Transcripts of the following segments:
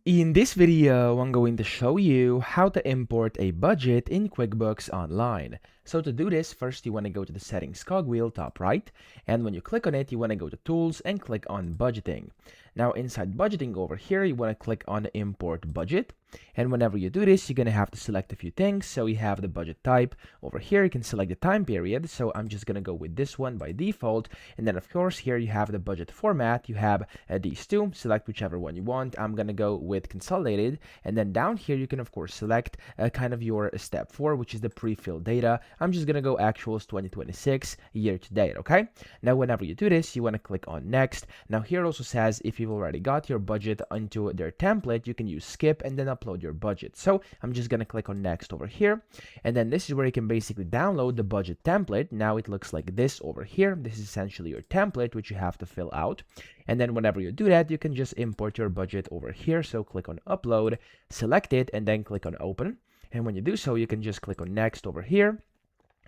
In this video, I'm going to show you how to import a budget in QuickBooks Online. So to do this, first you want to go to the settings cogwheel top right, and when you click on it, you want to go to tools and click on budgeting. Now inside budgeting over here, you want to click on import budget. And whenever you do this, you're going to have to select a few things. So you have the budget type over here. You can select the time period. So I'm just going to go with this one by default. And then of course, here you have the budget format. You have these two, select whichever one you want. I'm going to go with consolidated. And then down here, you can of course select kind of your step 4, which is the pre-filled data. I'm just going to go actuals 2026 year to date. Okay. Now, whenever you do this, you want to click on next. Now here it also says if you've already got your budget into their template, you can use skip and then upload your budget. So I'm just going to click on next over here. And then this is where you can basically download the budget template. Now it looks like this over here. This is essentially your template, which you have to fill out. And then whenever you do that, you can just import your budget over here. So click on upload, select it, and then click on open. And when you do so, you can just click on next over here.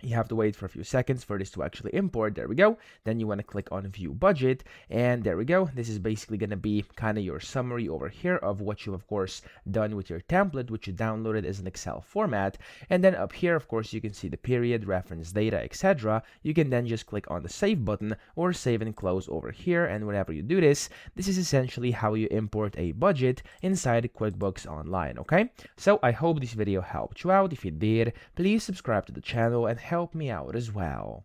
You have to wait for a few seconds for this to actually import. There we go. Then you want to click on view budget, and there we go. This is basically going to be kind of your summary over here of what you've of course done with your template, which you downloaded as an Excel format. And then up here, of course, you can see the period, reference data, etc. You can then just click on the save button or save and close over here. And whenever you do this, this is essentially how you import a budget inside QuickBooks Online. Okay, so I hope this video helped you out. If it did, please subscribe to the channel and help me out as well.